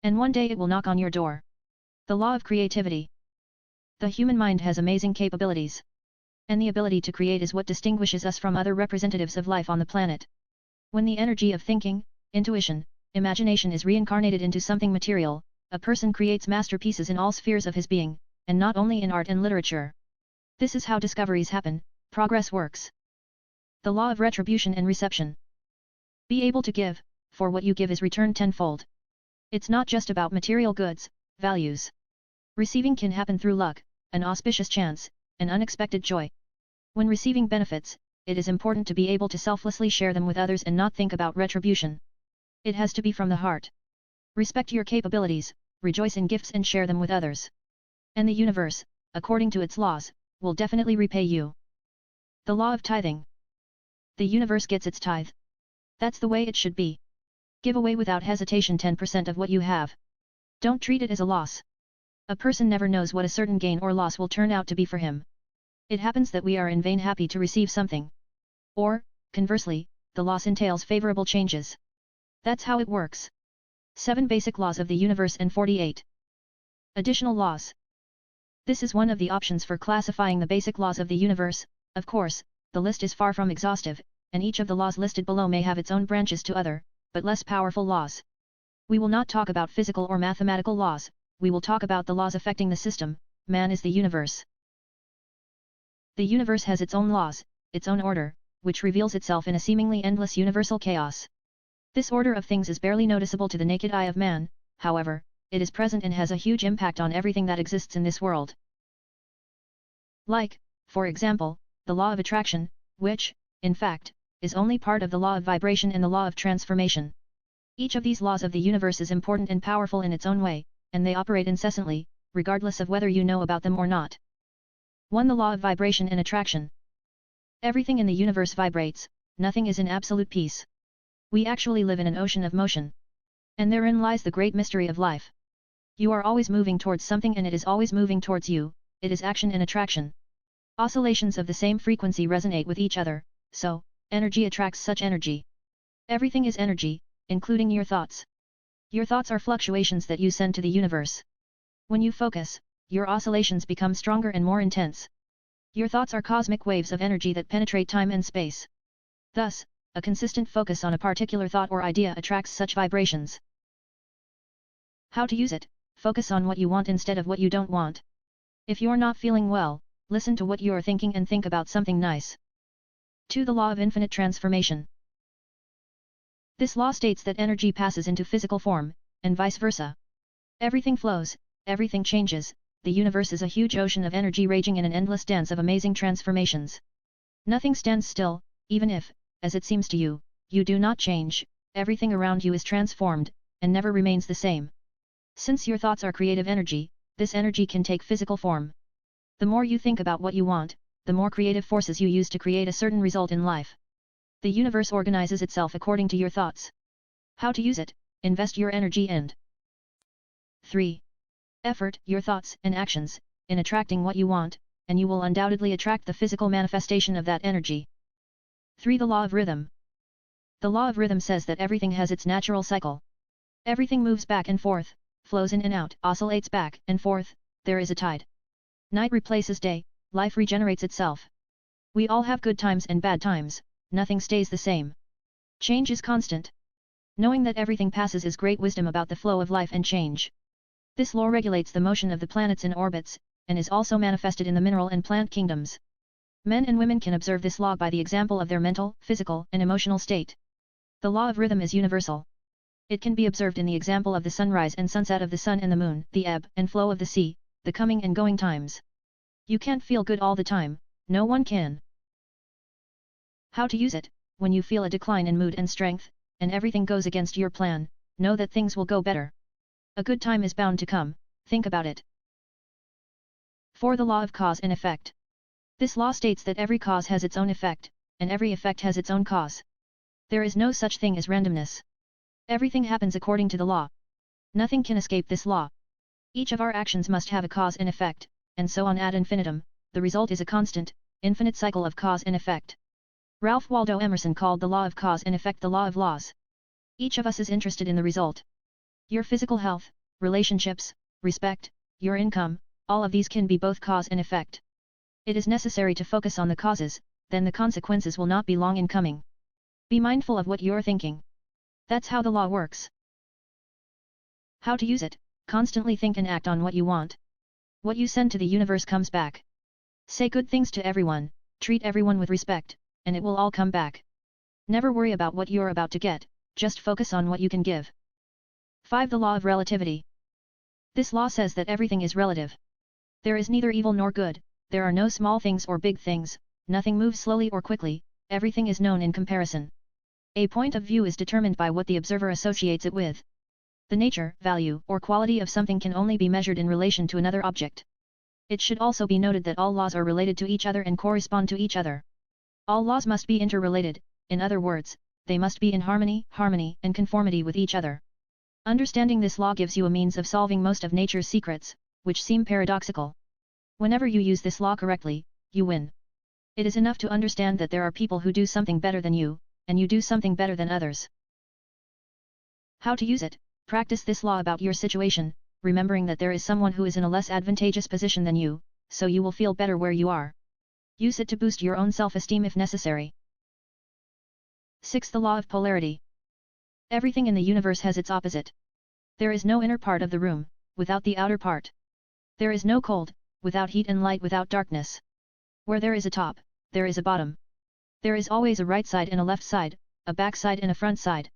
And one day it will knock on your door. The law of creativity. The human mind has amazing capabilities. And the ability to create is what distinguishes us from other representatives of life on the planet. When the energy of thinking, intuition, imagination is reincarnated into something material, a person creates masterpieces in all spheres of his being, and not only in art and literature. This is how discoveries happen, progress works. The law of retribution and reception. Be able to give, for what you give is returned tenfold. It's not just about material goods, values. Receiving can happen through luck, an auspicious chance, an unexpected joy. When receiving benefits, it is important to be able to selflessly share them with others and not think about retribution. It has to be from the heart. Respect your capabilities, rejoice in gifts and share them with others. And the universe, according to its laws, will definitely repay you. The law of tithing. The universe gets its tithe. That's the way it should be. Give away without hesitation 10% of what you have. Don't treat it as a loss. A person never knows what a certain gain or loss will turn out to be for him. It happens that we are in vain happy to receive something. Or, conversely, the loss entails favorable changes. That's how it works. 7 Basic Laws of the Universe and 48 Additional Laws. This is one of the options for classifying the basic laws of the universe. Of course, the list is far from exhaustive, and each of the laws listed below may have its own branches to other, but less powerful laws. We will not talk about physical or mathematical laws, we will talk about the laws affecting the system. Man is the universe. The universe has its own laws, its own order, which reveals itself in a seemingly endless universal chaos. This order of things is barely noticeable to the naked eye of man, however, it is present and has a huge impact on everything that exists in this world. Like, for example, the law of attraction, which, in fact, is only part of the law of vibration and the law of transformation. Each of these laws of the universe is important and powerful in its own way, and they operate incessantly, regardless of whether you know about them or not. 1. The law of vibration and attraction. Everything in the universe vibrates, nothing is in absolute peace. We actually live in an ocean of motion. And therein lies the great mystery of life. You are always moving towards something and it is always moving towards you, it is action and attraction. Oscillations of the same frequency resonate with each other, so, energy attracts such energy. Everything is energy, including your thoughts. Your thoughts are fluctuations that you send to the universe. When you focus, your oscillations become stronger and more intense. Your thoughts are cosmic waves of energy that penetrate time and space. Thus, a consistent focus on a particular thought or idea attracts such vibrations. How to use it? Focus on what you want instead of what you don't want. If you're not feeling well, listen to what you are thinking and think about something nice. 2. The law of infinite transformation. This law states that energy passes into physical form, and vice versa. Everything flows, everything changes, the universe is a huge ocean of energy raging in an endless dance of amazing transformations. Nothing stands still, even if, as it seems to you, you do not change, everything around you is transformed, and never remains the same. Since your thoughts are creative energy, this energy can take physical form. The more you think about what you want, the more creative forces you use to create a certain result in life. The universe organizes itself according to your thoughts. How to use it? Invest your energy and 3. Effort, your thoughts and actions, in attracting what you want, and you will undoubtedly attract the physical manifestation of that energy. 3. The law of rhythm. The law of rhythm says that everything has its natural cycle. Everything moves back and forth, flows in and out, oscillates back and forth, there is a tide. Night replaces day, life regenerates itself. We all have good times and bad times, nothing stays the same. Change is constant. Knowing that everything passes is great wisdom about the flow of life and change. This law regulates the motion of the planets in orbits, and is also manifested in the mineral and plant kingdoms. Men and women can observe this law by the example of their mental, physical, and emotional state. The law of rhythm is universal. It can be observed in the example of the sunrise and sunset of the sun and the moon, the ebb and flow of the sea, the coming and going times. You can't feel good all the time, no one can. How to use it? When you feel a decline in mood and strength, and everything goes against your plan, know that things will go better. A good time is bound to come, think about it. 4. The law of cause and effect. This law states that every cause has its own effect, and every effect has its own cause. There is no such thing as randomness. Everything happens according to the law. Nothing can escape this law. Each of our actions must have a cause and effect, and so on ad infinitum, the result is a constant, infinite cycle of cause and effect. Ralph Waldo Emerson called the law of cause and effect the law of laws. Each of us is interested in the result. Your physical health, relationships, respect, your income, all of these can be both cause and effect. It is necessary to focus on the causes, then the consequences will not be long in coming. Be mindful of what you're thinking. That's how the law works. How to use it? Constantly think and act on what you want. What you send to the universe comes back. Say good things to everyone, treat everyone with respect, and it will all come back. Never worry about what you're about to get, just focus on what you can give. 5. The law of relativity. This law says that everything is relative. There is neither evil nor good, there are no small things or big things, nothing moves slowly or quickly, everything is known in comparison. A point of view is determined by what the observer associates it with. The nature, value, or quality of something can only be measured in relation to another object. It should also be noted that all laws are related to each other and correspond to each other. All laws must be interrelated, in other words, they must be in harmony and conformity with each other. Understanding this law gives you a means of solving most of nature's secrets, which seem paradoxical. Whenever you use this law correctly, you win. It is enough to understand that there are people who do something better than you, and you do something better than others. How to use it? Practice this law about your situation, remembering that there is someone who is in a less advantageous position than you, so you will feel better where you are. Use it to boost your own self-esteem if necessary. 6. The law of polarity. Everything in the universe has its opposite. There is no inner part of the room, without the outer part. There is no cold, without heat, and light without darkness. Where there is a top, there is a bottom. There is always a right side and a left side, a back side and a front side.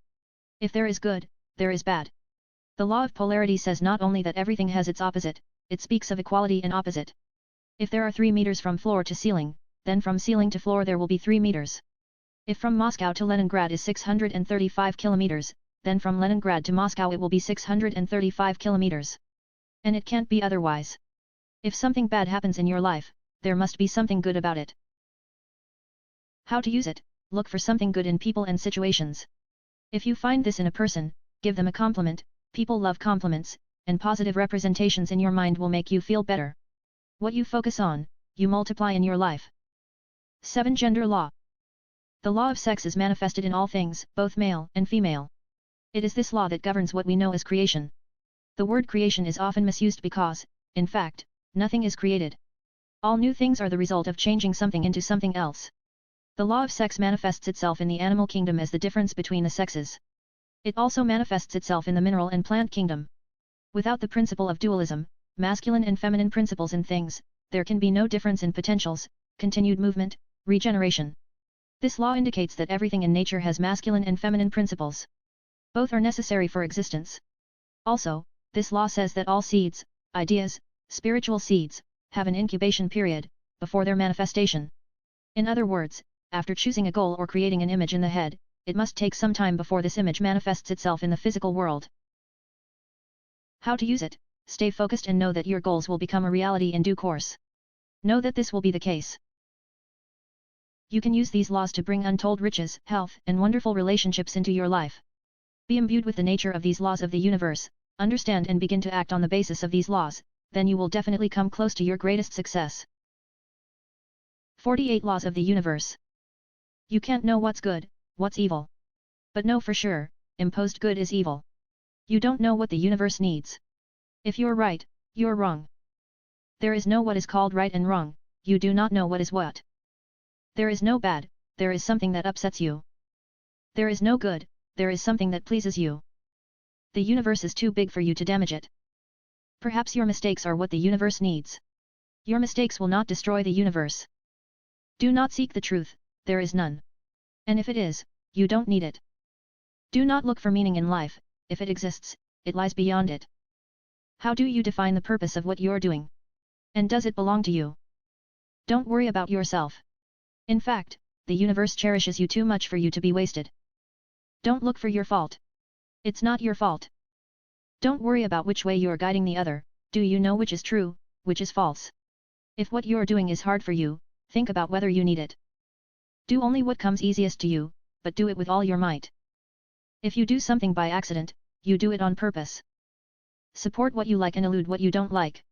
If there is good, there is bad. The law of polarity says not only that everything has its opposite, it speaks of equality and opposite. If there are 3 meters from floor to ceiling, then from ceiling to floor there will be 3 meters. If from Moscow to Leningrad is 635 kilometers, then from Leningrad to Moscow it will be 635 kilometers. And it can't be otherwise. If something bad happens in your life, there must be something good about it. How to use it? Look for something good in people and situations. If you find this in a person, give them a compliment. People love compliments, and positive representations in your mind will make you feel better. What you focus on, you multiply in your life. 7. Gender law. The law of sex is manifested in all things, both male and female. It is this law that governs what we know as creation. The word creation is often misused because, in fact, nothing is created. All new things are the result of changing something into something else. The law of sex manifests itself in the animal kingdom as the difference between the sexes. It also manifests itself in the mineral and plant kingdom. Without the principle of dualism, masculine and feminine principles in things, there can be no difference in potentials, continued movement, regeneration. This law indicates that everything in nature has masculine and feminine principles. Both are necessary for existence. Also, this law says that all seeds, ideas, spiritual seeds, have an incubation period, before their manifestation. In other words, after choosing a goal or creating an image in the head, it must take some time before this image manifests itself in the physical world. How to use it? Stay focused and know that your goals will become a reality in due course. Know that this will be the case. You can use these laws to bring untold riches, health, and wonderful relationships into your life. Be imbued with the nature of these laws of the universe, understand and begin to act on the basis of these laws, then you will definitely come close to your greatest success. 48 Laws of the Universe. You can't know what's good, what's evil. But know for sure, imposed good is evil. You don't know what the universe needs. If you're right, you're wrong. There is no what is called right and wrong, you do not know what is what. There is no bad, there is something that upsets you. There is no good, there is something that pleases you. The universe is too big for you to damage it. Perhaps your mistakes are what the universe needs. Your mistakes will not destroy the universe. Do not seek the truth, there is none. And if it is, you don't need it. Do not look for meaning in life, if it exists, it lies beyond it. How do you define the purpose of what you're doing? And does it belong to you? Don't worry about yourself. In fact, the universe cherishes you too much for you to be wasted. Don't look for your fault. It's not your fault. Don't worry about which way you're guiding the other, do you know which is true, which is false? If what you're doing is hard for you, think about whether you need it. Do only what comes easiest to you, but do it with all your might. If you do something by accident, you do it on purpose. Support what you like and elude what you don't like.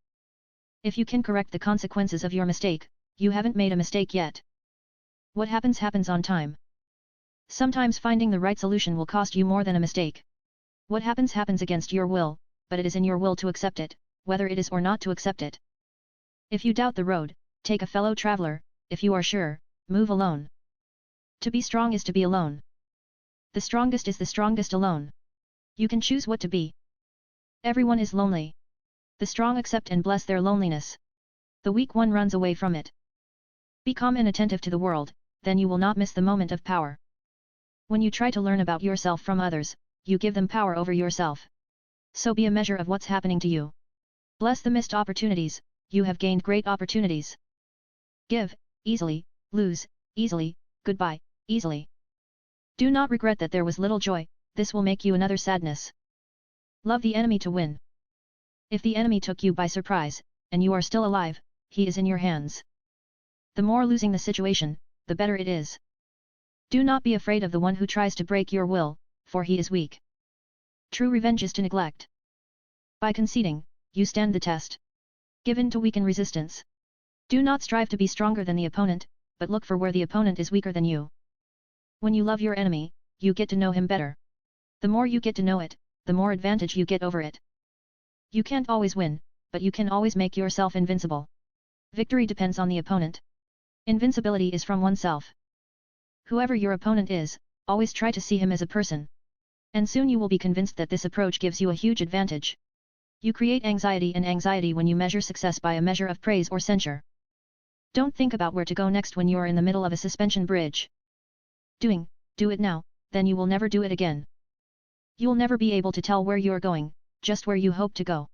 If you can correct the consequences of your mistake, you haven't made a mistake yet. What happens happens on time. Sometimes finding the right solution will cost you more than a mistake. What happens happens against your will, but it is in your will to accept it, whether it is or not to accept it. If you doubt the road, take a fellow traveler, if you are sure, move alone. To be strong is to be alone. The strongest is the strongest alone. You can choose what to be. Everyone is lonely. The strong accept and bless their loneliness. The weak one runs away from it. Be calm and attentive to the world, then you will not miss the moment of power. When you try to learn about yourself from others, you give them power over yourself. So be a measure of what's happening to you. Bless the missed opportunities, you have gained great opportunities. Give, easily, lose, easily, goodbye, easily. Do not regret that there was little joy, this will make you another sadness. Love the enemy to win. If the enemy took you by surprise, and you are still alive, he is in your hands. The more losing the situation, the better it is. Do not be afraid of the one who tries to break your will, for he is weak. True revenge is to neglect. By conceding, you stand the test. Give in to weaken resistance. Do not strive to be stronger than the opponent, but look for where the opponent is weaker than you. When you love your enemy, you get to know him better. The more you get to know it, the more advantage you get over it. You can't always win, but you can always make yourself invincible. Victory depends on the opponent. Invincibility is from oneself. Whoever your opponent is, always try to see him as a person. And soon you will be convinced that this approach gives you a huge advantage. You create anxiety when you measure success by a measure of praise or censure. Don't think about where to go next when you are in the middle of a suspension bridge. Do it now, then you will never do it again. You will never be able to tell where you are going, just where you hope to go.